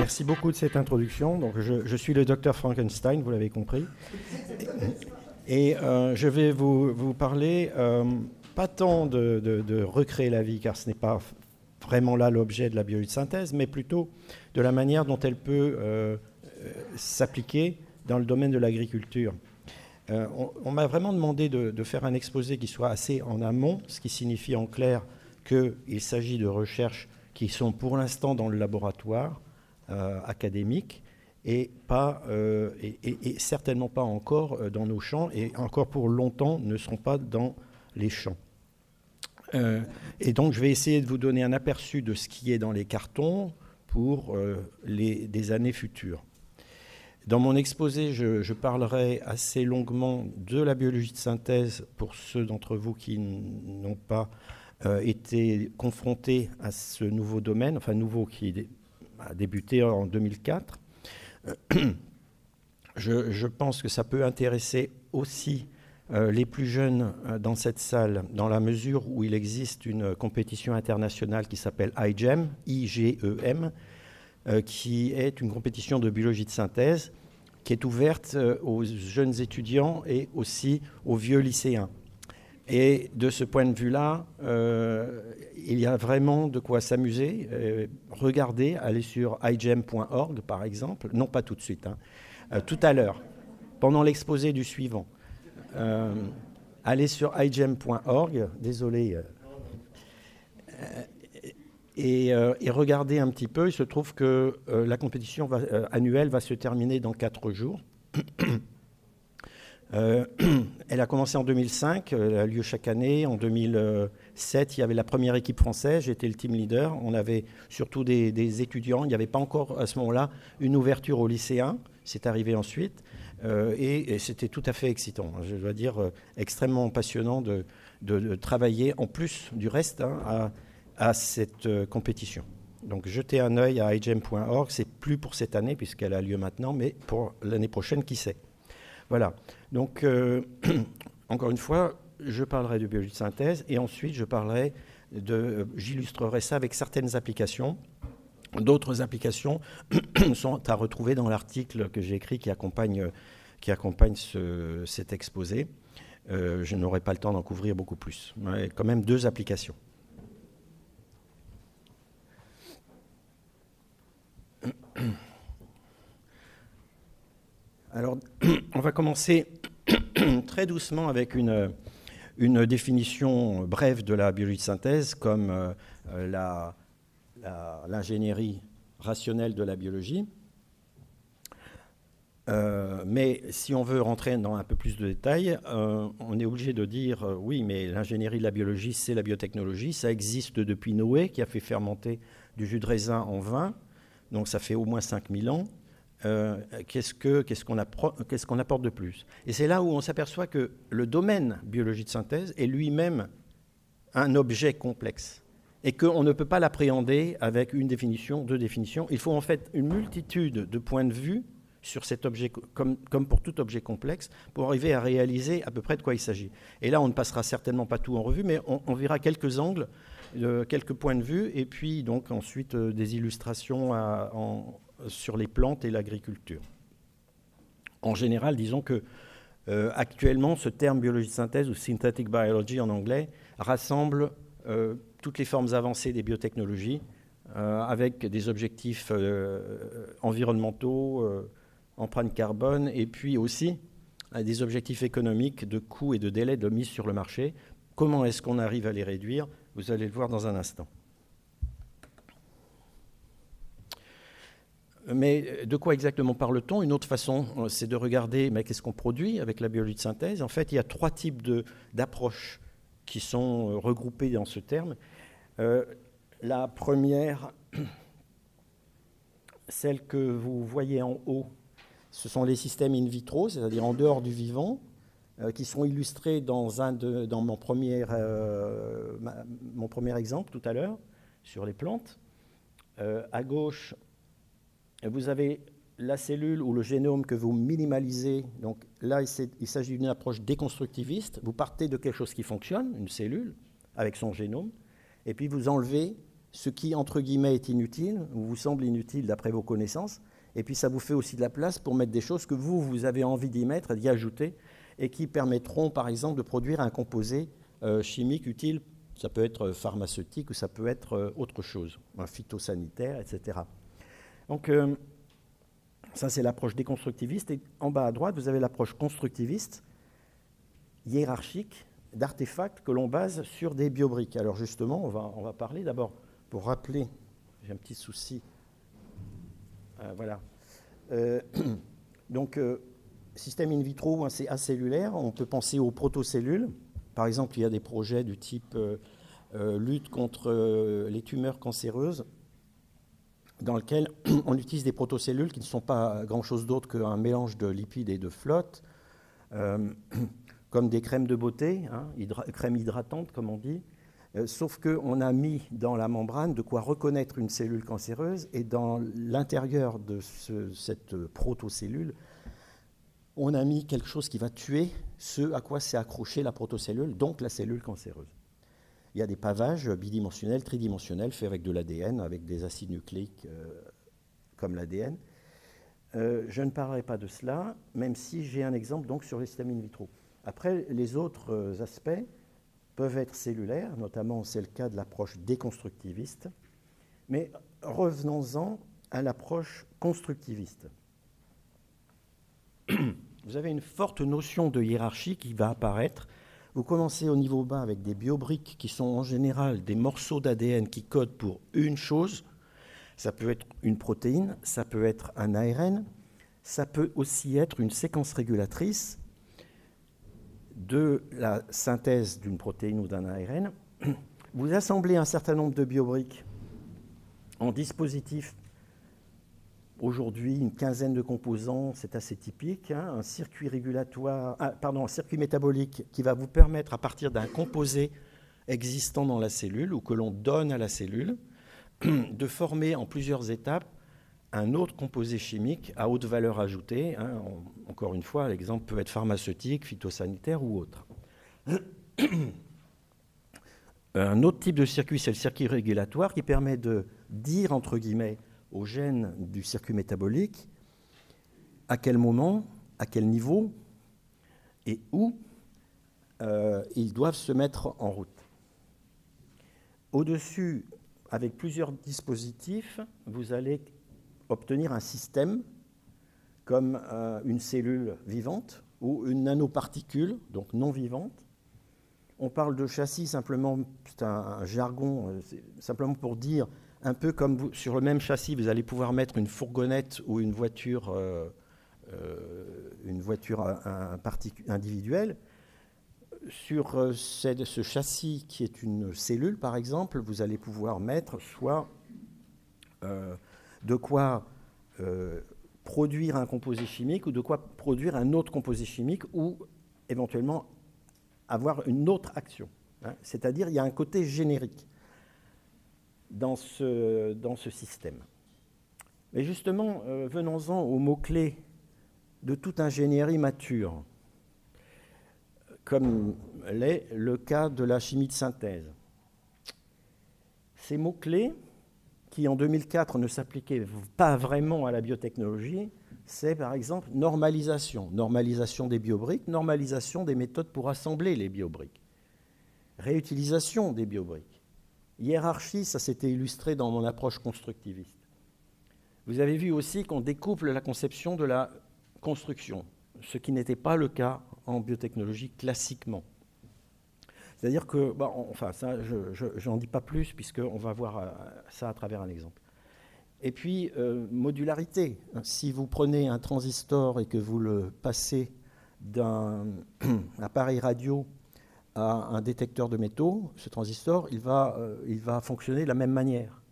Merci beaucoup de cette introduction. Donc, je suis le docteur Frankenstein, vous l'avez compris. Et je vais vous parler, pas tant de recréer la vie, car ce n'est pas vraiment là l'objet de la biologie de synthèse, mais plutôt de la manière dont elle peut s'appliquer dans le domaine de l'agriculture. On m'a vraiment demandé de faire un exposé qui soit assez en amont, ce qui signifie en clair qu'il s'agit de recherches qui sont pour l'instant dans le laboratoire académique et certainement pas encore dans nos champs, et encore pour longtemps ne seront pas dans les champs. Et donc je vais essayer de vous donner un aperçu de ce qui est dans les cartons pour des années futures. Dans mon exposé, je parlerai assez longuement de la biologie de synthèse pour ceux d'entre vous qui n'ont pas été confrontés à ce nouveau domaine, enfin nouveau qui a débuté en 2004. Je pense que ça peut intéresser aussi les plus jeunes dans cette salle, dans la mesure où il existe une compétition internationale qui s'appelle IGEM, I-G-E-M, qui est une compétition de biologie de synthèse qui est ouverte aux jeunes étudiants et aussi aux vieux lycéens. Et de ce point de vue-là, il y a vraiment de quoi s'amuser. Regardez, allez sur igem.org par exemple, non pas tout de suite, tout à l'heure, pendant l'exposé du suivant. Allez sur igem.org, désolé, et regardez un petit peu. Il se trouve que la compétition annuelle va se terminer dans 4 jours. Elle a commencé en 2005, elle a lieu chaque année. En 2007, il y avait la première équipe française, j'étais le team leader. On avait surtout des étudiants. Il n'y avait pas encore à ce moment-là une ouverture aux lycéens. C'est arrivé ensuite. Et c'était tout à fait excitant. Je dois dire, extrêmement passionnant de travailler, en plus du reste, à cette compétition. Donc jetez un œil à igem.org. C'est plus pour cette année, puisqu'elle a lieu maintenant, mais pour l'année prochaine, qui sait. Voilà. Donc, encore une fois, je parlerai de biologie de synthèse et ensuite j'illustrerai ça avec certaines applications. D'autres applications sont à retrouver dans l'article que j'ai écrit qui accompagne cet exposé. Je n'aurai pas le temps d'en couvrir beaucoup plus. Mais quand même 2 applications. Alors, on va commencer très doucement avec une définition brève de la biologie de synthèse comme l'ingénierie rationnelle de la biologie. Mais si on veut rentrer dans un peu plus de détails, on est obligé de dire oui, mais l'ingénierie de la biologie, c'est la biotechnologie. Ça existe depuis Noé, qui a fait fermenter du jus de raisin en vin. Donc ça fait au moins 5000 ans. Qu'est-ce qu'on apporte de plus? Et c'est là où on s'aperçoit que le domaine biologie de synthèse est lui-même un objet complexe et qu'on ne peut pas l'appréhender avec une définition, 2 définitions. Il faut en fait une multitude de points de vue sur cet objet, comme pour tout objet complexe, pour arriver à réaliser à peu près de quoi il s'agit. Et là, on ne passera certainement pas tout en revue, mais on verra quelques angles, quelques points de vue, et puis donc ensuite des illustrations sur les plantes et l'agriculture. En général, disons que actuellement, ce terme biologie de synthèse, ou synthetic biology en anglais, rassemble toutes les formes avancées des biotechnologies avec des objectifs environnementaux, empreinte carbone, et puis aussi des objectifs économiques de coûts et de délais de mise sur le marché. Comment est-ce qu'on arrive à les réduire? Vous allez le voir dans un instant. Mais de quoi exactement parle-t-on? Une autre façon, c'est de regarder qu'est-ce qu'on produit avec la biologie de synthèse. En fait, il y a 3 types d'approches qui sont regroupées dans ce terme. La première, celle que vous voyez en haut, ce sont les systèmes in vitro, c'est-à-dire en dehors du vivant, qui sont illustrés dans mon premier exemple tout à l'heure, sur les plantes. À gauche, vous avez la cellule ou le génome que vous minimalisez. Donc là, il s'agit d'une approche déconstructiviste. Vous partez de quelque chose qui fonctionne, une cellule, avec son génome, et puis vous enlevez ce qui, entre guillemets, est inutile, ou vous semble inutile d'après vos connaissances, et puis ça vous fait aussi de la place pour mettre des choses que vous avez envie d'y mettre, d'y ajouter, et qui permettront, par exemple, de produire un composé chimique utile. Ça peut être pharmaceutique ou ça peut être autre chose, un phytosanitaire, etc. Donc, ça, c'est l'approche déconstructiviste. Et en bas à droite, vous avez l'approche constructiviste, hiérarchique, d'artefacts que l'on base sur des biobriques. Alors justement, on va parler d'abord, pour rappeler, j'ai un petit souci. Voilà. Donc, système in vitro acellulaire, on peut penser aux protocellules. Par exemple, il y a des projets du type lutte contre les tumeurs cancéreuses, dans lequel on utilise des protocellules qui ne sont pas grand-chose d'autre qu'un mélange de lipides et de flotte, comme des crèmes de beauté, hein, crèmes hydratantes, comme on dit, sauf qu'on a mis dans la membrane de quoi reconnaître une cellule cancéreuse, et dans l'intérieur de cette protocellule, on a mis quelque chose qui va tuer ce à quoi s'est accrochée la protocellule, donc la cellule cancéreuse. Il y a des pavages bidimensionnels, tridimensionnels, faits avec de l'ADN, avec des acides nucléiques comme l'ADN. Je ne parlerai pas de cela, même si j'ai un exemple donc, sur les systèmes in vitro. Après, les autres aspects peuvent être cellulaires, notamment c'est le cas de l'approche déconstructiviste, mais revenons-en à l'approche constructiviste. Vous avez une forte notion de hiérarchie qui va apparaître. Vous commencez au niveau bas avec des biobriques qui sont en général des morceaux d'ADN qui codent pour une chose. Ça peut être une protéine, ça peut être un ARN, ça peut aussi être une séquence régulatrice de la synthèse d'une protéine ou d'un ARN. Vous assemblez un certain nombre de biobriques en dispositifs. Aujourd'hui, une quinzaine de composants, c'est assez typique. Hein, un circuit un circuit métabolique qui va vous permettre, à partir d'un composé existant dans la cellule ou que l'on donne à la cellule, de former en plusieurs étapes un autre composé chimique à haute valeur ajoutée. Hein, encore une fois, l'exemple peut être pharmaceutique, phytosanitaire ou autre. Un autre type de circuit, c'est le circuit régulatoire qui permet de dire, entre guillemets, aux gènes du circuit métabolique à quel moment, à quel niveau et où ils doivent se mettre en route. Au-dessus, avec plusieurs dispositifs, vous allez obtenir un système comme une cellule vivante ou une nanoparticule, donc non vivante. On parle de châssis simplement, c'est un jargon, simplement pour dire, un peu comme sur le même châssis, vous allez pouvoir mettre une fourgonnette ou une voiture individuelle. Sur ce châssis qui est une cellule, par exemple, vous allez pouvoir mettre soit de quoi produire un composé chimique ou de quoi produire un autre composé chimique ou éventuellement avoir une autre action. Hein. C'est-à-dire il y a un côté générique dans ce système. Mais justement, venons-en aux mots-clés de toute ingénierie mature, comme l'est le cas de la chimie de synthèse. Ces mots-clés, qui en 2004 ne s'appliquaient pas vraiment à la biotechnologie, c'est par exemple normalisation des biobriques, normalisation des méthodes pour assembler les biobriques, réutilisation des biobriques, hiérarchie, ça s'était illustré dans mon approche constructiviste. Vous avez vu aussi qu'on découple la conception de la construction, ce qui n'était pas le cas en biotechnologie classiquement. C'est-à-dire que, ça, je n'en dis pas plus, puisqu'on va voir ça à travers un exemple. Et puis, modularité. Si vous prenez un transistor et que vous le passez d'un appareil radio à un détecteur de métaux, ce transistor, il va fonctionner de la même manière.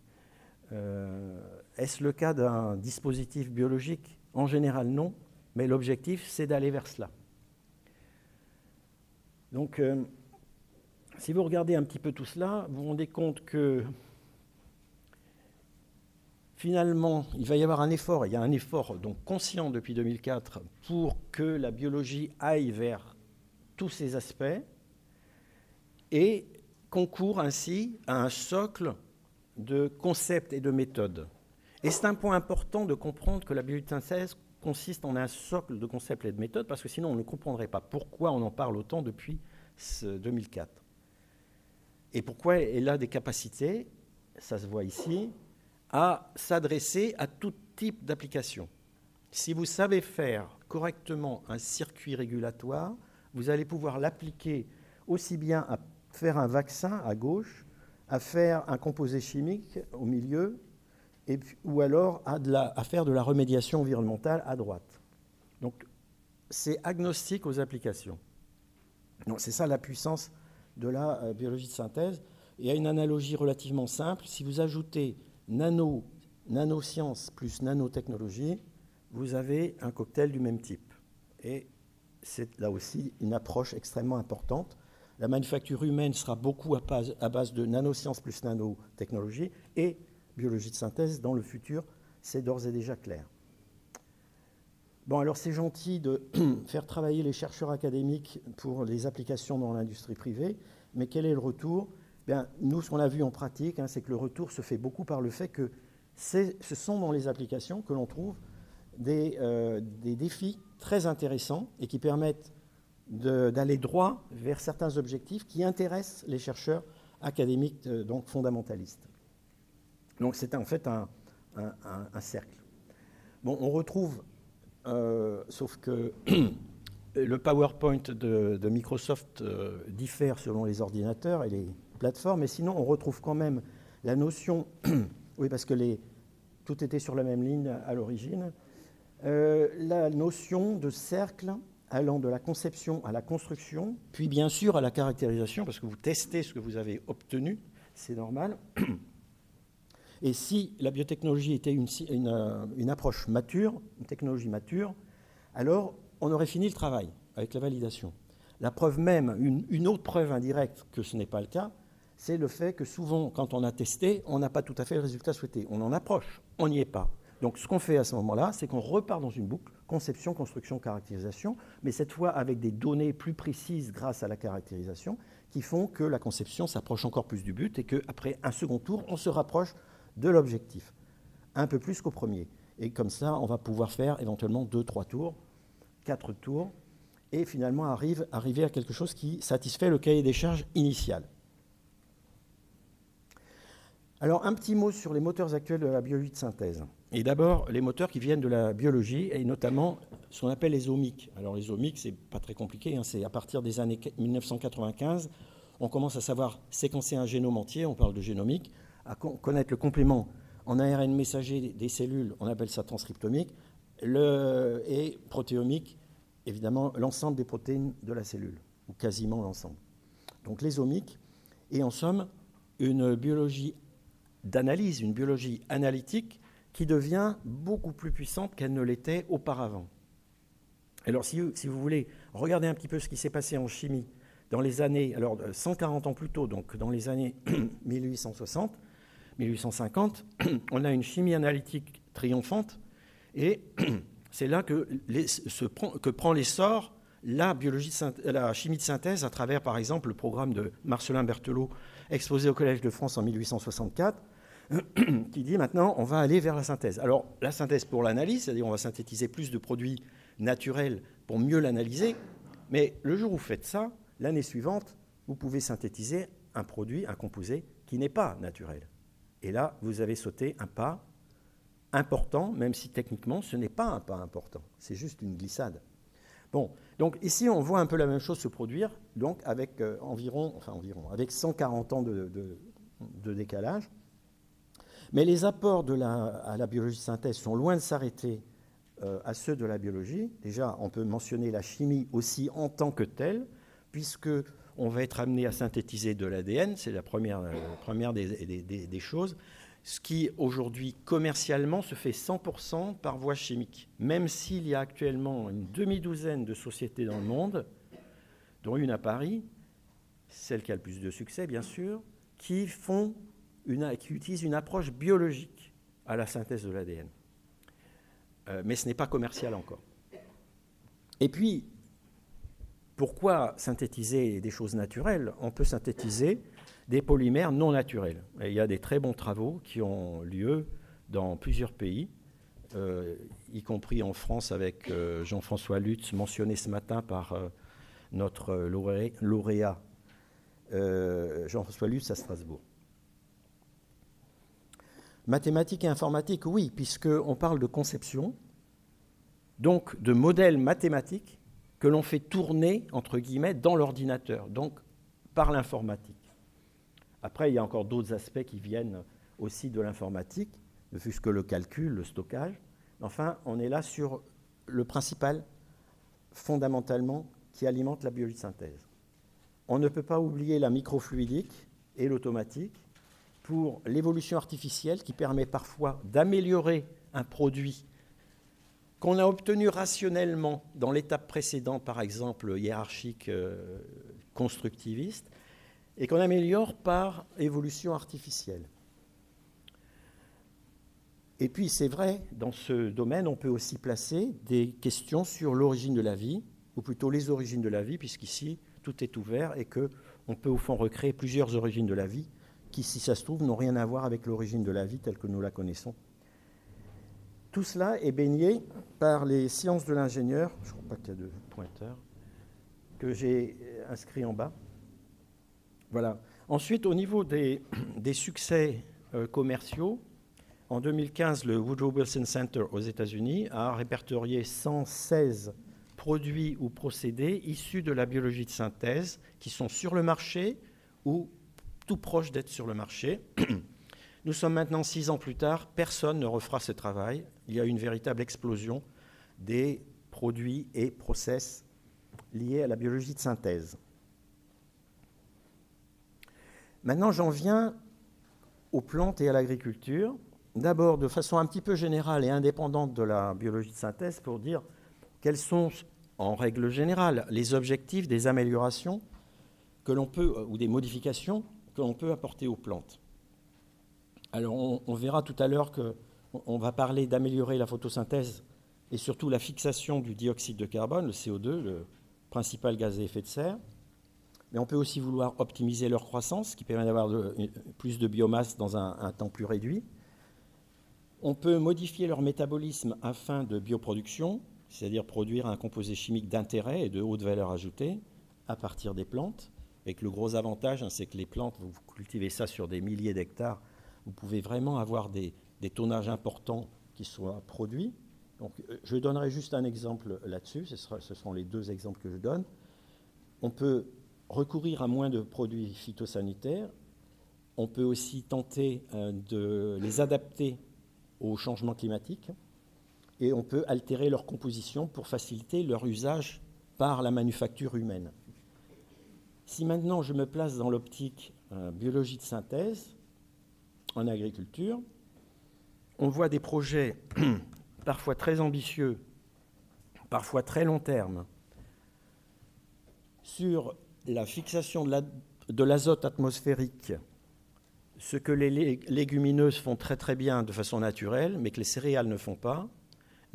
Est-ce le cas d'un dispositif biologique? En général, non, mais l'objectif, c'est d'aller vers cela. Donc, si vous regardez un petit peu tout cela, vous vous rendez compte que finalement, il va y avoir un effort, il y a un effort donc conscient depuis 2004 pour que la biologie aille vers tous ces aspects et concourt ainsi à un socle de concepts et de méthodes. Et c'est un point important de comprendre que la bioluminescence consiste en un socle de concepts et de méthodes, parce que sinon on ne comprendrait pas pourquoi on en parle autant depuis 2004. Et pourquoi elle a des capacités, ça se voit ici, à s'adresser à tout type d'application. Si vous savez faire correctement un circuit régulatoire, vous allez pouvoir l'appliquer aussi bien à faire un vaccin à gauche, à faire un composé chimique au milieu, ou alors à faire de la remédiation environnementale à droite. Donc, c'est agnostique aux applications. Donc, c'est ça la puissance de la biologie de synthèse. Il y a une analogie relativement simple. Si vous ajoutez nanosciences plus nanotechnologie, vous avez un cocktail du même type. Et c'est là aussi une approche extrêmement importante. La manufacture humaine sera beaucoup à base de nanosciences plus nanotechnologie, et biologie de synthèse dans le futur, c'est d'ores et déjà clair. Bon, alors c'est gentil de faire travailler les chercheurs académiques pour les applications dans l'industrie privée, mais quel est le retour ? Bien, nous, ce qu'on a vu en pratique, c'est que le retour se fait beaucoup par le fait que ce sont dans les applications que l'on trouve des défis très intéressants et qui permettent d'aller droit vers certains objectifs qui intéressent les chercheurs académiques donc fondamentalistes. Donc c'est en fait un cercle. Bon, on retrouve, sauf que le PowerPoint de Microsoft diffère selon les ordinateurs et les plateformes, mais sinon on retrouve quand même la notion, oui parce que tout était sur la même ligne à l'origine, la notion de cercle allant de la conception à la construction, puis bien sûr à la caractérisation, parce que vous testez ce que vous avez obtenu, c'est normal. Et si la biotechnologie était une approche mature, une technologie mature, alors on aurait fini le travail avec la validation. La preuve même, une autre preuve indirecte que ce n'est pas le cas, c'est le fait que souvent, quand on a testé, on n'a pas tout à fait le résultat souhaité. On en approche, on n'y est pas. Donc ce qu'on fait à ce moment-là, c'est qu'on repart dans une boucle, conception, construction, caractérisation, mais cette fois avec des données plus précises grâce à la caractérisation, qui font que la conception s'approche encore plus du but et qu'après un second tour, on se rapproche de l'objectif, un peu plus qu'au premier. Et comme ça, on va pouvoir faire éventuellement 2, 3 tours, 4 tours, et finalement arriver à quelque chose qui satisfait le cahier des charges initial. Alors, un petit mot sur les moteurs actuels de la biologie de synthèse. Et d'abord, les moteurs qui viennent de la biologie, et notamment ce qu'on appelle les omics. Alors, les omics, c'est pas très compliqué, c'est à partir des années 1995, on commence à savoir séquencer un génome entier, on parle de génomique, à connaître le complément en ARN messager des cellules, on appelle ça transcriptomique, et protéomique, évidemment, l'ensemble des protéines de la cellule, ou quasiment l'ensemble. Donc, les omics, et en somme, une biologie d'analyse, une biologie analytique qui devient beaucoup plus puissante qu'elle ne l'était auparavant. Alors, si vous voulez regarder un petit peu ce qui s'est passé en chimie dans les années, alors 140 ans plus tôt, donc dans les années 1860, 1850, on a une chimie analytique triomphante, et c'est là que prend l'essor la chimie de synthèse à travers, par exemple, le programme de Marcelin Berthelot, exposé au Collège de France en 1864, qui dit maintenant on va aller vers la synthèse. Alors la synthèse pour l'analyse, c'est-à-dire on va synthétiser plus de produits naturels pour mieux l'analyser, mais le jour où vous faites ça, l'année suivante, vous pouvez synthétiser un produit, un composé qui n'est pas naturel. Et là, vous avez sauté un pas important, même si techniquement ce n'est pas un pas important, c'est juste une glissade. Bon, donc ici on voit un peu la même chose se produire, donc avec avec 140 ans de décalage. Mais les apports à la biologie de synthèse sont loin de s'arrêter à ceux de la biologie. Déjà, on peut mentionner la chimie aussi en tant que telle, puisqu'on va être amené à synthétiser de l'ADN, c'est la première des choses, ce qui aujourd'hui commercialement se fait 100% par voie chimique, même s'il y a actuellement une demi-douzaine de sociétés dans le monde, dont une à Paris, celle qui a le plus de succès bien sûr, qui utilisent une approche biologique à la synthèse de l'ADN. Mais ce n'est pas commercial encore. Et puis, pourquoi synthétiser des choses naturelles ? On peut synthétiser des polymères non naturels. Et il y a des très bons travaux qui ont lieu dans plusieurs pays, y compris en France avec Jean-François Lutz, mentionné ce matin par notre lauréat Jean-François Lutz à Strasbourg. Mathématiques et informatique, oui, puisqu'on parle de conception, donc de modèles mathématiques que l'on fait tourner, entre guillemets, dans l'ordinateur, donc par l'informatique. Après, il y a encore d'autres aspects qui viennent aussi de l'informatique, ne fût-ce que le calcul, le stockage. Enfin, on est là sur le principal, fondamentalement, qui alimente la biologie de synthèse. On ne peut pas oublier la microfluidique et l'automatique pour l'évolution artificielle qui permet parfois d'améliorer un produit qu'on a obtenu rationnellement dans l'étape précédente, par exemple hiérarchique constructiviste, et qu'on améliore par évolution artificielle. Et puis c'est vrai, dans ce domaine, on peut aussi placer des questions sur l'origine de la vie, ou plutôt les origines de la vie, puisqu'ici tout est ouvert et qu'on peut au fond recréer plusieurs origines de la vie, qui, si ça se trouve, n'ont rien à voir avec l'origine de la vie telle que nous la connaissons. Tout cela est baigné par les sciences de l'ingénieur, je ne crois pas qu'il y a de pointeur, que j'ai inscrit en bas. Voilà. Ensuite, au niveau des succès commerciaux, en 2015, le Woodrow Wilson Center aux États-Unis a répertorié 116 produits ou procédés issus de la biologie de synthèse qui sont sur le marché ou tout proche d'être sur le marché. Nous sommes maintenant 6 ans plus tard, personne ne refera ce travail. Il y a une véritable explosion des produits et process liés à la biologie de synthèse. Maintenant, j'en viens aux plantes et à l'agriculture. D'abord, de façon un petit peu générale et indépendante de la biologie de synthèse, pour dire quels sont, en règle générale, les objectifs des améliorations que l'on peut, ou des modifications que l'on peut apporter aux plantes. Alors, on verra tout à l'heure qu'on va parler d'améliorer la photosynthèse et surtout la fixation du dioxyde de carbone, le CO2, le principal gaz à effet de serre. Mais on peut aussi vouloir optimiser leur croissance, ce qui permet d'avoir plus de biomasse dans un temps plus réduit. On peut modifier leur métabolisme à fin de bioproduction, c'est-à-dire produire un composé chimique d'intérêt et de haute valeur ajoutée à partir des plantes. Avec le gros avantage, c'est que les plantes, vous cultivez ça sur des milliers d'hectares, vous pouvez vraiment avoir des tonnages importants qui soient produits. Donc, je donnerai juste un exemple là-dessus, ce seront les 2 exemples que je donne. On peut recourir à moins de produits phytosanitaires. On peut aussi tenter de les adapter au changement climatique et on peut altérer leur composition pour faciliter leur usage par la manufacture humaine. Si maintenant je me place dans l'optique biologie de synthèse en agriculture, on voit des projets parfois très ambitieux, parfois très long terme, sur la fixation de l'azote atmosphérique, ce que les légumineuses font très très bien de façon naturelle, mais que les céréales ne font pas.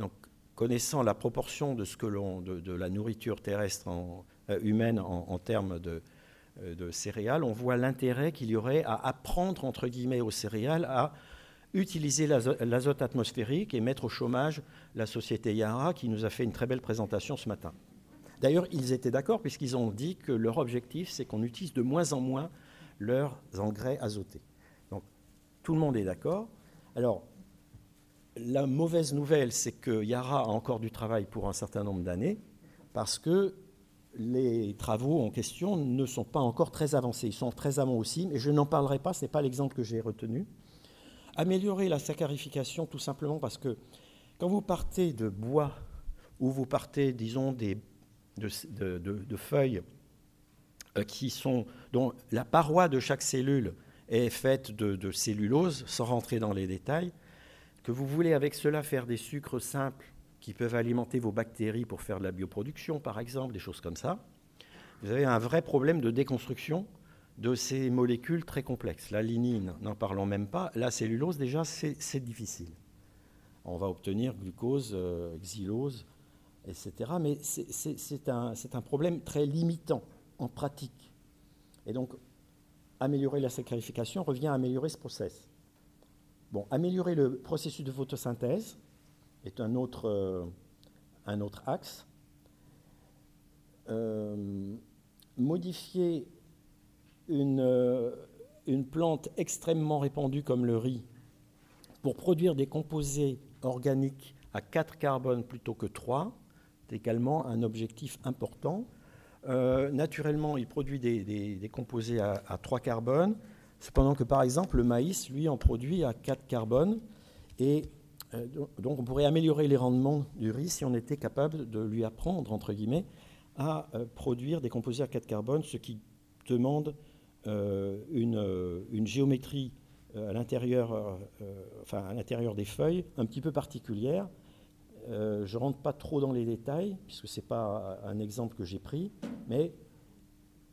Donc, connaissant la proportion de de la nourriture terrestre humaine en termes de céréales, on voit l'intérêt qu'il y aurait à apprendre, entre guillemets, aux céréales à utiliser l'azote atmosphérique et mettre au chômage la société Yara, qui nous a fait une très belle présentation ce matin. D'ailleurs, ils étaient d'accord puisqu'ils ont dit que leur objectif, c'est qu'on utilise de moins en moins leurs engrais azotés. Donc, tout le monde est d'accord. Alors, la mauvaise nouvelle, c'est que Yara a encore du travail pour un certain nombre d'années parce que les travaux en question ne sont pas encore très avancés. Ils sont très amont aussi, mais je n'en parlerai pas, ce n'est pas l'exemple que j'ai retenu. Améliorer la saccharification, tout simplement parce que quand vous partez de bois ou vous partez, disons, de feuilles dont la paroi de chaque cellule est faite de cellulose, sans rentrer dans les détails, que vous voulez avec cela faire des sucres simples qui peuvent alimenter vos bactéries pour faire de la bioproduction, par exemple, des choses comme ça, vous avez un vrai problème de déconstruction de ces molécules très complexes. La lignine, n'en parlons même pas. La cellulose, déjà, c'est difficile. On va obtenir glucose, xylose, etc. Mais c'est un problème très limitant en pratique. Et donc, améliorer la saccharification revient à améliorer ce process. Bon, améliorer le processus de photosynthèse est un autre axe. Modifier une plante extrêmement répandue comme le riz pour produire des composés organiques à 4 carbones plutôt que 3, c'est également un objectif important. Naturellement, il produit des composés à 3 carbones, cependant que, par exemple, le maïs, lui, en produit à 4 carbones. Et donc, on pourrait améliorer les rendements du riz si on était capable de lui apprendre, entre guillemets, à produire des composés à 4 carbones, ce qui demande une géométrie à l'intérieur des feuilles un petit peu particulière. Je ne rentre pas trop dans les détails, puisque ce n'est pas un exemple que j'ai pris, mais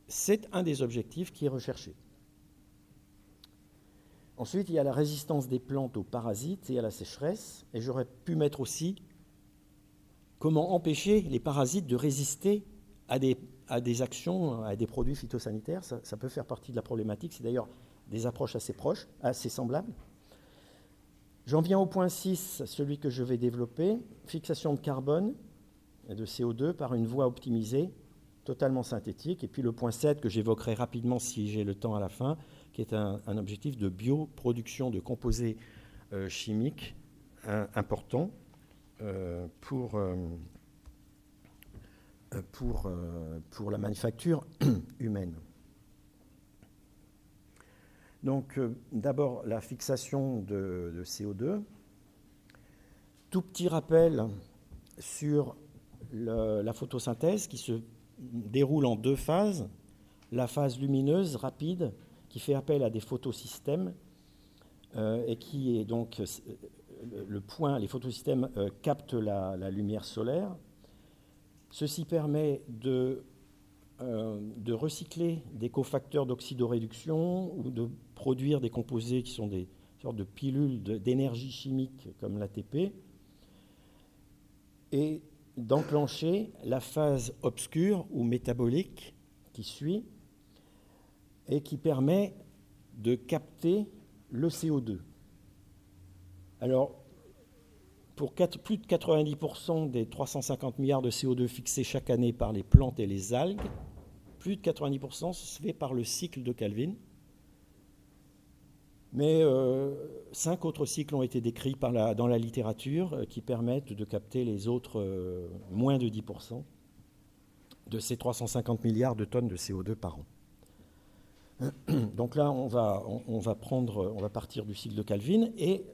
c'est un des objectifs qui est recherché. Ensuite, il y a la résistance des plantes aux parasites et à la sécheresse, et j'aurais pu mettre aussi comment empêcher les parasites de résister à des actions, à des produits phytosanitaires. Ça peut faire partie de la problématique, c'est d'ailleurs des approches assez proches, assez semblables. J'en viens au point 6, celui que je vais développer, fixation de carbone et de CO2 par une voie optimisée, totalement synthétique. Et puis le point 7, que j'évoquerai rapidement si j'ai le temps à la fin, qui est un objectif de bioproduction de composés chimiques important pour la manufacture humaine. Donc, d'abord, la fixation de CO2. Tout petit rappel sur la photosynthèse qui se déroule en 2 phases. La phase lumineuse, rapide, qui fait appel à des photosystèmes et qui est donc les photosystèmes captent la lumière solaire. Ceci permet de recycler des cofacteurs d'oxydoréduction ou de produire des composés qui sont des sortes de pilules d'énergie chimique comme l'ATP et d'enclencher la phase obscure ou métabolique qui suit et qui permet de capter le CO2. Alors, pour plus de 90% des 350 milliards de CO2 fixés chaque année par les plantes et les algues, plus de 90% se fait par le cycle de Calvin. Mais 5 autres cycles ont été décrits dans la littérature qui permettent de capter les autres moins de 10% de ces 350 milliards de tonnes de CO2 par an. Donc là, on va partir du cycle de Calvin et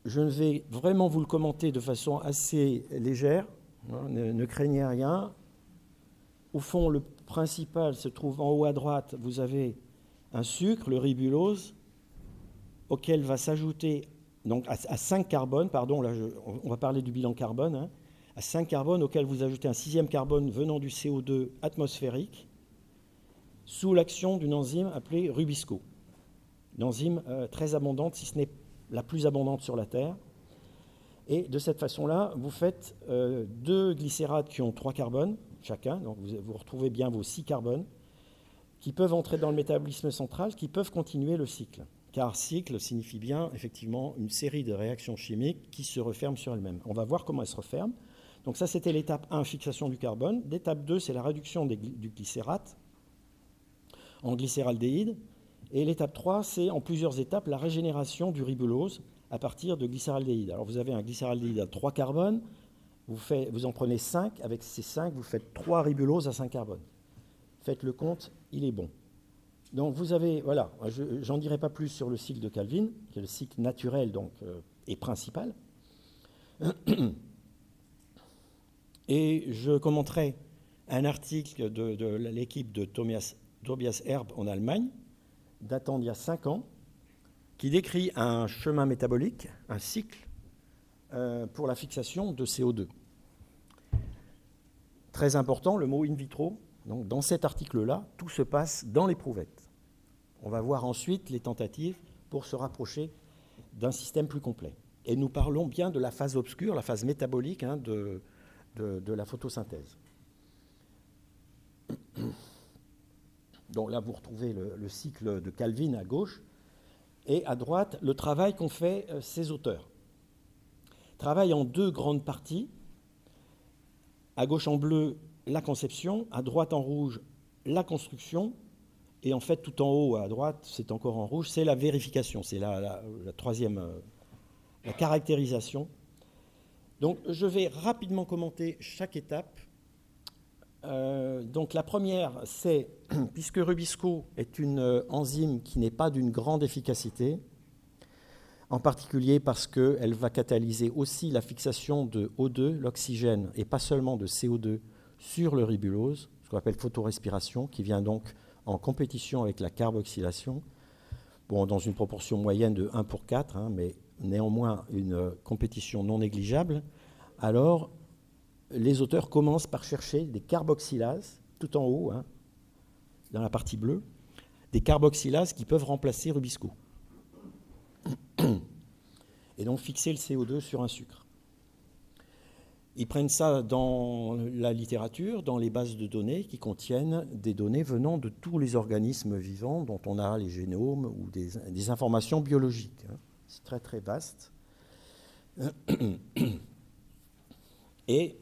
je vais vraiment vous le commenter de façon assez légère, ne craignez rien. Au fond, le principal se trouve en haut à droite, vous avez un sucre, le ribulose, auquel va s'ajouter, donc à 5 carbones, pardon, là on va parler du bilan carbone, à 5 carbones auquel vous ajoutez un 6e carbone venant du CO2 atmosphérique, sous l'action d'une enzyme appelée Rubisco. Une enzyme très abondante, si ce n'est la plus abondante sur la Terre. Et de cette façon-là, vous faites 2 glycérates qui ont 3 carbones chacun, donc vous retrouvez bien vos 6 carbones, qui peuvent entrer dans le métabolisme central, qui peuvent continuer le cycle. Car cycle signifie bien, effectivement, une série de réactions chimiques qui se referment sur elles-mêmes. On va voir comment elles se referment. Donc ça, c'était l'étape 1, fixation du carbone. L'étape 2, c'est la réduction du glycérate en glycéraldéhyde. Et l'étape 3, c'est en plusieurs étapes la régénération du ribulose à partir de glycéraldéhyde. Alors vous avez un glycéraldéhyde à 3 carbones, vous en prenez 5, avec ces 5, vous faites 3 ribuloses à 5 carbones. Faites le compte, il est bon. Donc vous avez, voilà, j'en dirai pas plus sur le cycle de Calvin, qui est le cycle naturel donc, et principal. Et je commenterai un article de l'équipe de Tobias Erb en Allemagne, datant d'il y a 5 ans, qui décrit un chemin métabolique, un cycle, pour la fixation de CO2. Très important, le mot in vitro. Donc, dans cet article-là, tout se passe dans l'éprouvette. On va voir ensuite les tentatives pour se rapprocher d'un système plus complet. Et nous parlons bien de la phase obscure, la phase métabolique de la photosynthèse. Donc là, vous retrouvez le cycle de Calvin à gauche, et à droite, le travail qu'ont fait ces auteurs. Travail en deux grandes parties. À gauche en bleu, la conception, à droite en rouge, la construction, et en fait, tout en haut à droite, c'est encore en rouge, c'est la vérification, c'est la troisième, la caractérisation. Donc, je vais rapidement commenter chaque étape. Donc, la première, c'est, puisque Rubisco est une enzyme qui n'est pas d'une grande efficacité, en particulier parce qu'elle va catalyser aussi la fixation de O2, l'oxygène, et pas seulement de CO2 sur le ribulose, ce qu'on appelle photorespiration, qui vient donc en compétition avec la carboxylation, bon, dans une proportion moyenne de 1 pour 4, hein, mais néanmoins une compétition non négligeable. Alors, les auteurs commencent par chercher des carboxylases, tout en haut, hein, dans la partie bleue, des carboxylases qui peuvent remplacer Rubisco. Et donc fixer le CO2 sur un sucre. Ils prennent ça dans la littérature, dans les bases de données qui contiennent des données venant de tous les organismes vivants dont on a les génomes ou des informations biologiques. C'est très très vaste. Et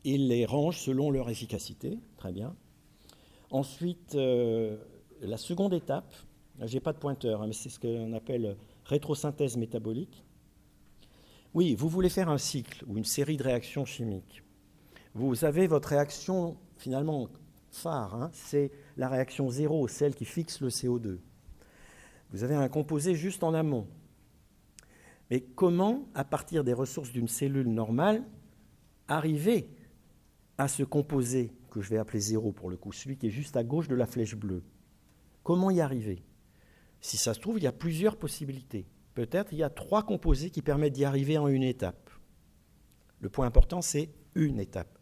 ils les rangent selon leur efficacité, très bien. Ensuite, la seconde étape, je n'ai pas de pointeur, mais c'est ce qu'on appelle rétrosynthèse métabolique. Oui, vous voulez faire un cycle ou une série de réactions chimiques. Vous avez votre réaction, finalement, phare, hein, c'est la réaction 0, celle qui fixe le CO2. Vous avez un composé juste en amont. Mais comment, à partir des ressources d'une cellule normale, arriver à ce composé, que je vais appeler 0 pour le coup, celui qui est juste à gauche de la flèche bleue? Comment y arriver? Si ça se trouve, il y a plusieurs possibilités. Peut-être il y a 3 composés qui permettent d'y arriver en une étape. Le point important, c'est une étape.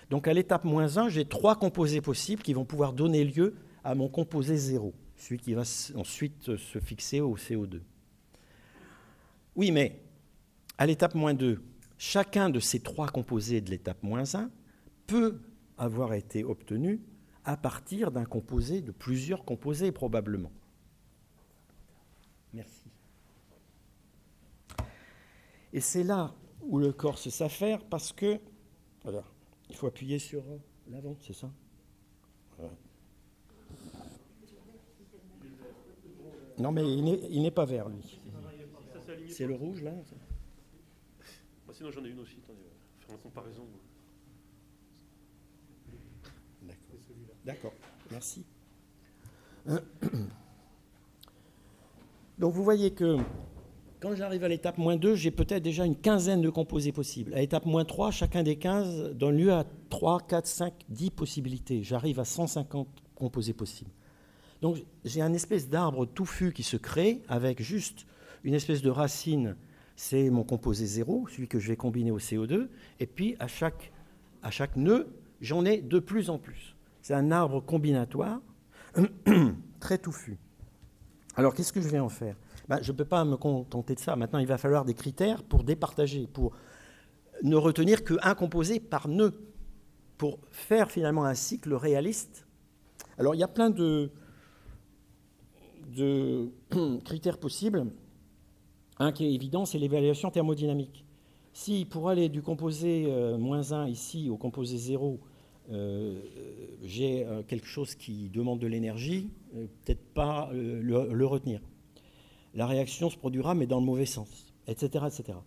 Donc à l'étape -1, j'ai 3 composés possibles qui vont pouvoir donner lieu à mon composé 0, celui qui va ensuite se fixer au CO2. Oui, mais à l'étape -2, chacun de ces 3 composés de l'étape -1 peut avoir été obtenu à partir d'un composé, de plusieurs composés probablement. Merci. Et c'est là où le corps s'affaire parce que, voilà, il faut appuyer sur l'avant, c'est ça? Voilà. Non, mais il n'est pas vert, lui. C'est le rouge, là? Sinon, j'en ai une aussi. Attendez, faire une comparaison. D'accord, merci. Donc, vous voyez que quand j'arrive à l'étape -2, j'ai peut-être déjà une quinzaine de composés possibles. À l'étape -3, chacun des 15 donne lieu à 3, 4, 5, 10 possibilités. J'arrive à 150 composés possibles. Donc j'ai un espèce d'arbre touffu qui se crée avec juste une espèce de racine, c'est mon composé 0, celui que je vais combiner au CO2, et puis à chaque nœud, j'en ai de plus en plus. C'est un arbre combinatoire très touffu. Alors qu'est-ce que je vais en faire? Je ne peux pas me contenter de ça. Maintenant, il va falloir des critères pour départager, pour ne retenir qu'un composé par nœud, pour faire finalement un cycle réaliste. Alors, il y a plein de critères possibles. Un qui est évident, c'est l'évaluation thermodynamique. Si pour aller du composé -1 ici au composé 0, j'ai quelque chose qui demande de l'énergie, peut-être pas le retenir. La réaction se produira, mais dans le mauvais sens, etc., etc.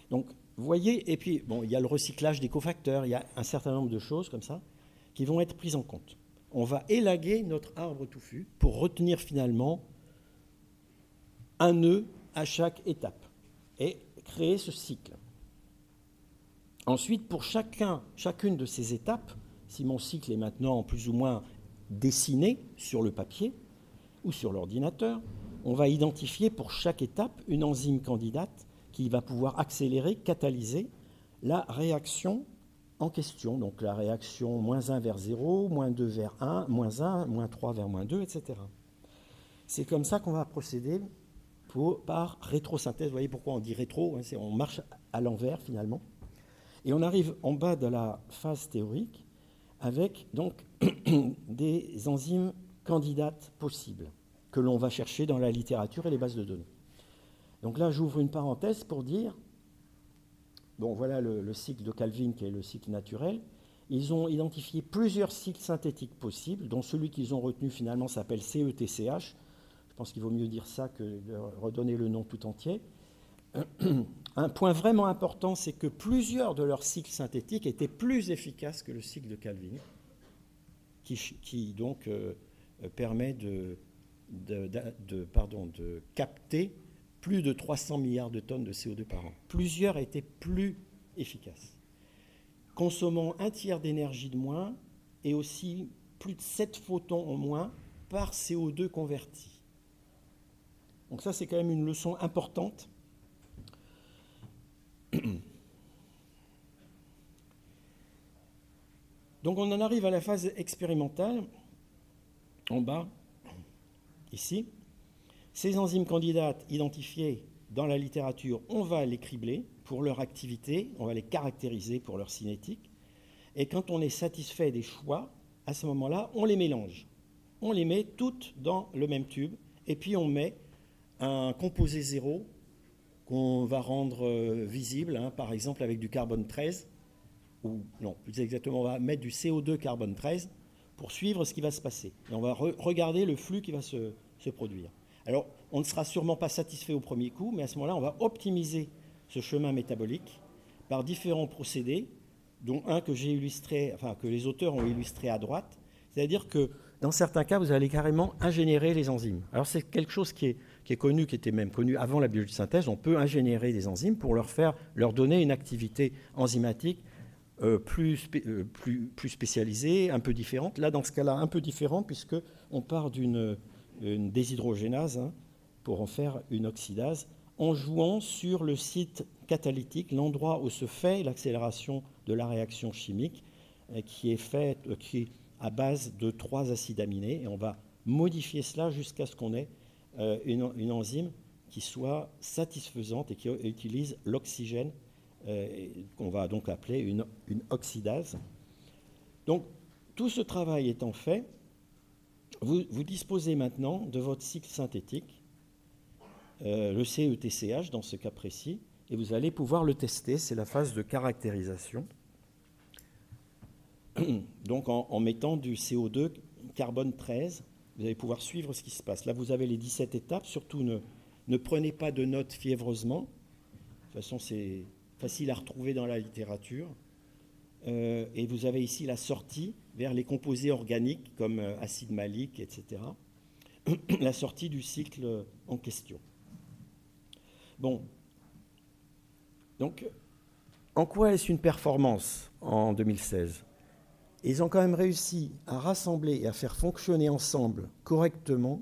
Donc, vous voyez, et puis, bon, il y a le recyclage des cofacteurs, il y a un certain nombre de choses comme ça qui vont être prises en compte. On va élaguer notre arbre touffu pour retenir finalement un nœud à chaque étape et créer ce cycle. Ensuite, pour chacune de ces étapes, si mon cycle est maintenant plus ou moins dessiné sur le papier ou sur l'ordinateur, on va identifier pour chaque étape une enzyme candidate qui va pouvoir accélérer, catalyser la réaction en question. Donc la réaction -1 vers 0, -2 vers 1, -1, -3 vers -2, etc. C'est comme ça qu'on va procéder par rétrosynthèse. Vous voyez pourquoi on dit rétro, hein, on marche à l'envers finalement. Et on arrive en bas de la phase théorique avec donc des enzymes candidates possibles que l'on va chercher dans la littérature et les bases de données. Donc là, j'ouvre une parenthèse pour dire, bon, voilà le cycle de Calvin qui est le cycle naturel. Ils ont identifié plusieurs cycles synthétiques possibles, dont celui qu'ils ont retenu finalement s'appelle CETCH. Je pense qu'il vaut mieux dire ça que de redonner le nom tout entier. Un point vraiment important, c'est que plusieurs de leurs cycles synthétiques étaient plus efficaces que le cycle de Calvin, qui donc permet de capter plus de 300 milliards de tonnes de CO2 par an. Plusieurs étaient plus efficaces, consommant un tiers d'énergie de moins et aussi plus de 7 photons en moins par CO2 converti. Donc ça, c'est quand même une leçon importante. Donc on en arrive à la phase expérimentale, en bas, ici. Ces enzymes candidates identifiées dans la littérature, on va les cribler pour leur activité, on va les caractériser pour leur cinétique. Et quand on est satisfait des choix, à ce moment-là, on les mélange. On les met toutes dans le même tube, et puis on met un composé zéro qu'on va rendre visible, par exemple avec du carbone 13, ou non, plus exactement, on va mettre du CO2 carbone 13 pour suivre ce qui va se passer. Et on va regarder le flux qui va se produire. Alors, on ne sera sûrement pas satisfait au premier coup, mais à ce moment-là, on va optimiser ce chemin métabolique par différents procédés, dont un que j'ai illustré, enfin que les auteurs ont illustré à droite. C'est-à-dire que dans certains cas, vous allez carrément ingénierer les enzymes. Alors c'est quelque chose qui est connu, qui était même connu avant la biologie de synthèse. On peut ingénierer des enzymes pour leur donner une activité enzymatique plus spécialisée, un peu différente. Là, dans ce cas-là, un peu différent, puisqu'on part d'une déshydrogénase pour en faire une oxydase, en jouant sur le site catalytique, l'endroit où se fait l'accélération de la réaction chimique, qui est à base de 3 acides aminés. Et on va modifier cela jusqu'à ce qu'on ait une enzyme qui soit satisfaisante et qui utilise l'oxygène, qu'on va donc appeler une oxydase. Donc, tout ce travail étant fait, vous disposez maintenant de votre cycle synthétique, le CETCH dans ce cas précis, et vous allez pouvoir le tester. C'est la phase de caractérisation. Donc en mettant du CO2 carbone 13, vous allez pouvoir suivre ce qui se passe. Là, vous avez les 17 étapes. Surtout, ne prenez pas de notes fiévreusement. De toute façon, c'est facile à retrouver dans la littérature. Et vous avez ici la sortie vers les composés organiques comme acide malique, etc. La sortie du cycle en question. Bon. Donc, en quoi est-ce une performance en 2016 ? Ils ont quand même réussi à rassembler et à faire fonctionner ensemble correctement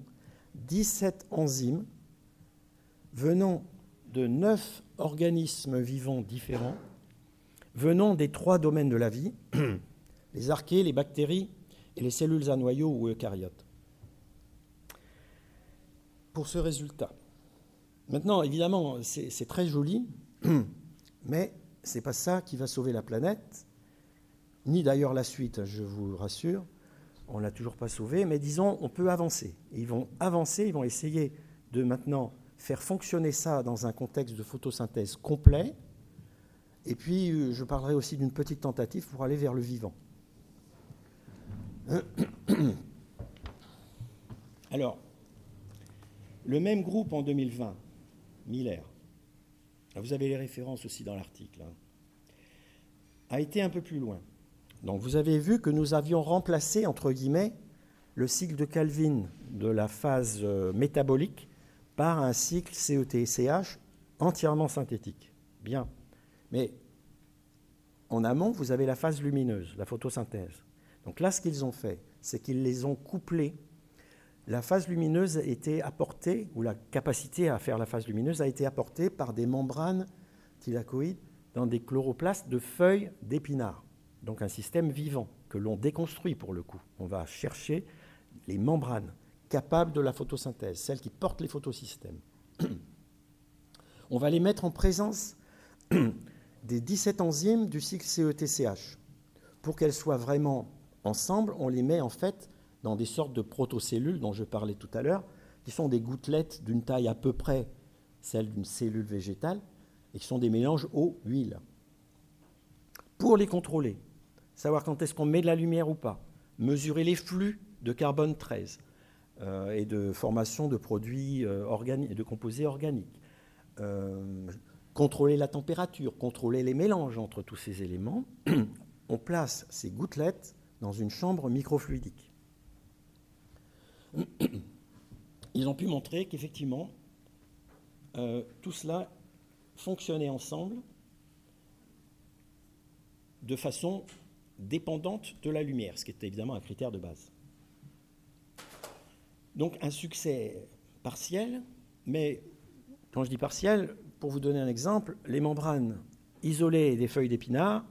17 enzymes venant de 9 organismes vivants différents, venant des 3 domaines de la vie, les archées, les bactéries et les cellules à noyaux ou eucaryotes. Pour ce résultat. Maintenant, évidemment, c'est très joli, mais ce n'est pas ça qui va sauver la planète, ni d'ailleurs la suite, je vous rassure. On ne l'a toujours pas sauvé, mais disons, on peut avancer. Ils vont avancer, ils vont essayer de maintenant faire fonctionner ça dans un contexte de photosynthèse complet. Et puis, je parlerai aussi d'une petite tentative pour aller vers le vivant. Alors, le même groupe en 2020, Miller, vous avez les références aussi dans l'article, a été un peu plus loin. Donc vous avez vu que nous avions remplacé, entre guillemets, le cycle de Calvin de la phase métabolique par un cycle CETCH entièrement synthétique. Bien. Mais en amont, vous avez la phase lumineuse, la photosynthèse. Donc là, ce qu'ils ont fait, c'est qu'ils les ont couplés. La phase lumineuse a été apportée, ou la capacité à faire la phase lumineuse a été apportée par des membranes thylakoïdes dans des chloroplastes de feuilles d'épinards. Donc un système vivant que l'on déconstruit pour le coup. On va chercher les membranes capables de la photosynthèse, celles qui portent les photosystèmes. On va les mettre en présence des 17 enzymes du cycle CETCH. Pour qu'elles soient vraiment ensemble, on les met en fait dans des sortes de protocellules dont je parlais tout à l'heure, qui sont des gouttelettes d'une taille à peu près celle d'une cellule végétale, et qui sont des mélanges eau-huile. Pour les contrôler, savoir quand est-ce qu'on met de la lumière ou pas, mesurer les flux de carbone 13 et de formation de produits organiques, de composés organiques, contrôler la température, contrôler les mélanges entre tous ces éléments, on place ces gouttelettes dans une chambre microfluidique. Ils ont pu montrer qu'effectivement, tout cela fonctionnait ensemble de façon dépendante de la lumière, ce qui est évidemment un critère de base. Donc un succès partiel, mais quand je dis partiel, pour vous donner un exemple, les membranes isolées des feuilles d'épinards,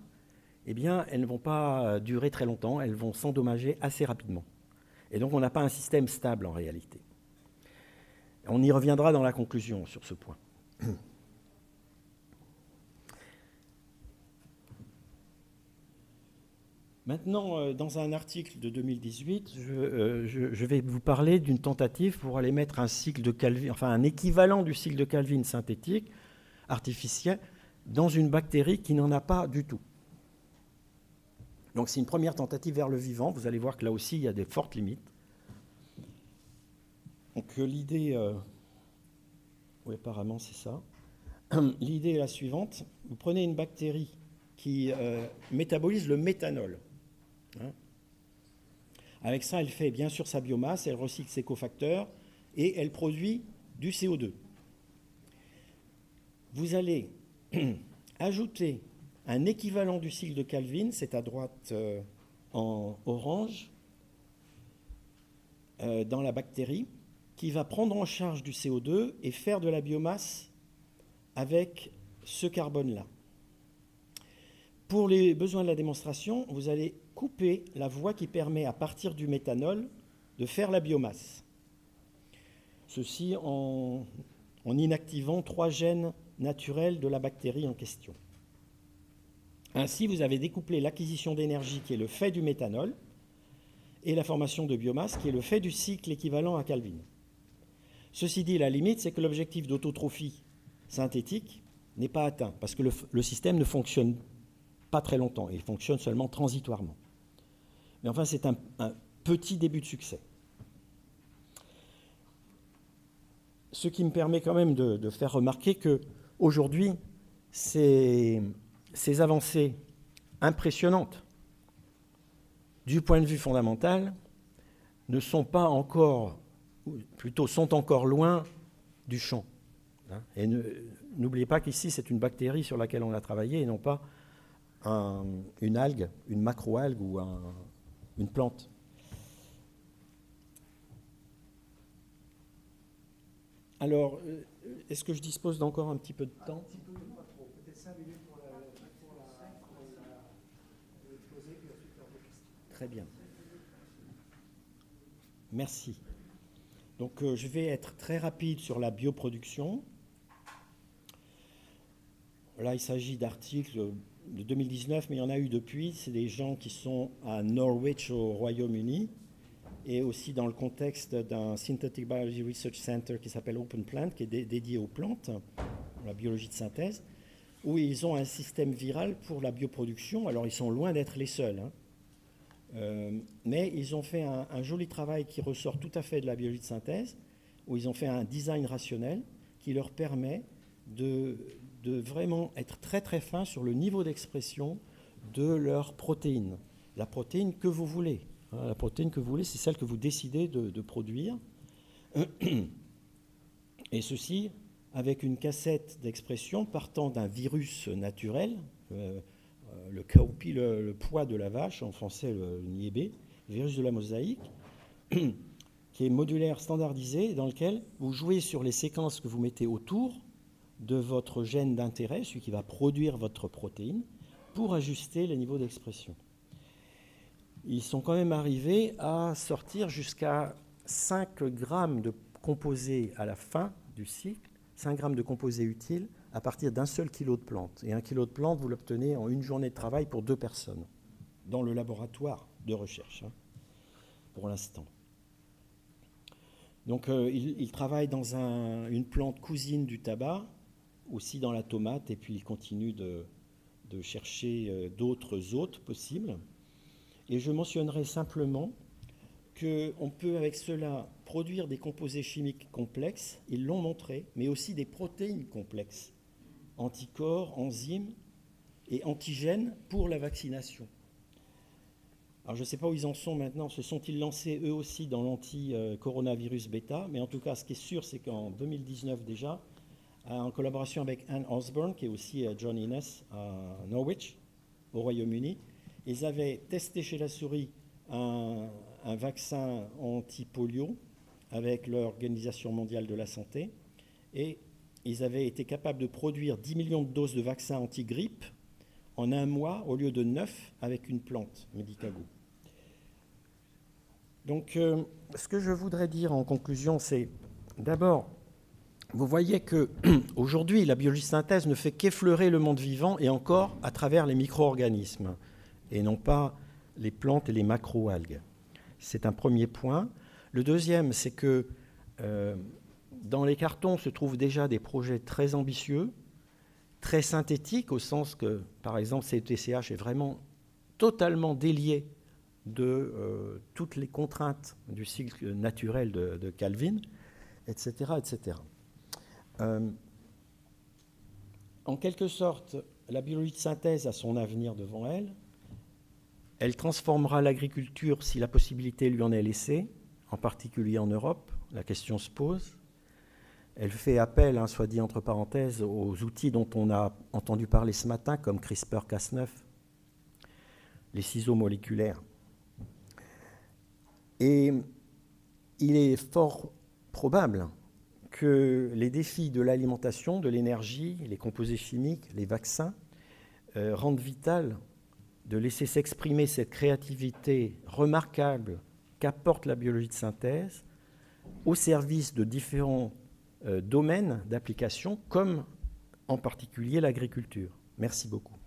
eh bien, elles ne vont pas durer très longtemps, elles vont s'endommager assez rapidement. Et donc on n'a pas un système stable en réalité. On y reviendra dans la conclusion sur ce point. Maintenant, dans un article de 2018, je vais vous parler d'une tentative pour aller mettre un cycle de Calvin, enfin un équivalent du cycle de Calvin synthétique, artificiel, dans une bactérie qui n'en a pas du tout. Donc c'est une première tentative vers le vivant. Vous allez voir que là aussi, il y a des fortes limites. Donc l'idée, oui, apparemment c'est ça. L'idée est la suivante. Vous prenez une bactérie qui métabolise le méthanol. Hein. Avec ça, elle fait bien sûr sa biomasse, elle recycle ses cofacteurs et elle produit du CO2. Vous allez ajouter un équivalent du cycle de Calvin, c'est à droite en orange, dans la bactérie, qui va prendre en charge du CO2 et faire de la biomasse avec ce carbone-là. Pour les besoins de la démonstration, vous allez couper la voie qui permet, à partir du méthanol, de faire la biomasse. Ceci en inactivant 3 gènes naturels de la bactérie en question. Ainsi, vous avez découplé l'acquisition d'énergie qui est le fait du méthanol et la formation de biomasse qui est le fait du cycle équivalent à Calvin. Ceci dit, la limite, c'est que l'objectif d'autotrophie synthétique n'est pas atteint parce que le système ne fonctionne pas très longtemps, il fonctionne seulement transitoirement. Mais enfin, c'est un petit début de succès. Ce qui me permet quand même de faire remarquer qu'aujourd'hui, ces avancées impressionnantes du point de vue fondamental ne sont pas encore, ou plutôt sont encore loin du champ. Et n'oubliez pas qu'ici, c'est une bactérie sur laquelle on a travaillé et non pas une algue, une macroalgue ou une plante. Alors, est-ce que je dispose d'encore un petit peu de temps ? Un petit peu, pas trop. Peut-être 5 minutes pour l'exposer, puis ensuite faire des questions. Très bien. Merci. Donc, je vais être très rapide sur la bioproduction. Là, il s'agit d'articles de 2019, mais il y en a eu depuis. C'est des gens qui sont à Norwich, au Royaume-Uni, et aussi dans le contexte d'un Synthetic Biology Research Center qui s'appelle Open Plant, qui est dédié aux plantes, la biologie de synthèse, où ils ont un système viral pour la bioproduction. Alors, ils sont loin d'être les seuls, hein. Mais ils ont fait un joli travail qui ressort tout à fait de la biologie de synthèse, où ils ont fait un design rationnel qui leur permet de vraiment être très très fin sur le niveau d'expression de leur protéine. La protéine que vous voulez. La protéine que vous voulez, c'est celle que vous décidez de produire. Et ceci avec une cassette d'expression partant d'un virus naturel, le cowpea, le pois de la vache, en français le niébé, le virus de la mosaïque, qui est modulaire standardisé, dans lequel vous jouez sur les séquences que vous mettez autour de votre gène d'intérêt, celui qui va produire votre protéine, pour ajuster les niveaux d'expression. Ils sont quand même arrivés à sortir jusqu'à 5 grammes de composés à la fin du cycle, 5 grammes de composés utiles à partir d'un seul kilo de plante. Et 1 kilo de plante, vous l'obtenez en une journée de travail pour 2 personnes, dans le laboratoire de recherche. pour l'instant. Donc il travaille dans une plante cousine du tabac, aussi dans la tomate, et puis il continue de chercher d'autres hôtes possibles. Et je mentionnerai simplement qu'on peut avec cela produire des composés chimiques complexes, ils l'ont montré, mais aussi des protéines complexes, anticorps, enzymes et antigènes pour la vaccination. Alors je ne sais pas où ils en sont maintenant, se sont-ils lancés eux aussi dans l'anti-coronavirus bêta, mais en tout cas ce qui est sûr c'est qu'en 2019 déjà, en collaboration avec Anne Osborne, qui est aussi John Innes à Norwich, au Royaume-Uni, ils avaient testé chez la souris un vaccin anti-polio avec l'Organisation mondiale de la santé, et ils avaient été capables de produire 10 millions de doses de vaccins anti-grippe en un mois au lieu de 9 avec une plante, Medicago. Donc, ce que je voudrais dire en conclusion, c'est d'abord, vous voyez qu'aujourd'hui, la biologie de synthèse ne fait qu'effleurer le monde vivant et encore à travers les micro-organismes et non pas les plantes et les macro-algues. C'est un premier point. Le deuxième, c'est que dans les cartons se trouvent déjà des projets très ambitieux, très synthétiques, au sens que, par exemple, CETCH est vraiment totalement délié de toutes les contraintes du cycle naturel de Calvin, etc. etc. En quelque sorte, la biologie de synthèse a son avenir devant elle. Elle transformera l'agriculture si la possibilité lui en est laissée, en particulier en Europe. La question se pose. Elle fait appel, soit dit entre parenthèses, aux outils dont on a entendu parler ce matin, comme CRISPR-Cas9, les ciseaux moléculaires. Et il est fort probable que les défis de l'alimentation, de l'énergie, les composés chimiques, les vaccins, rendent vital de laisser s'exprimer cette créativité remarquable qu'apporte la biologie de synthèse au service de différents domaines d'application, comme en particulier l'agriculture. Merci beaucoup.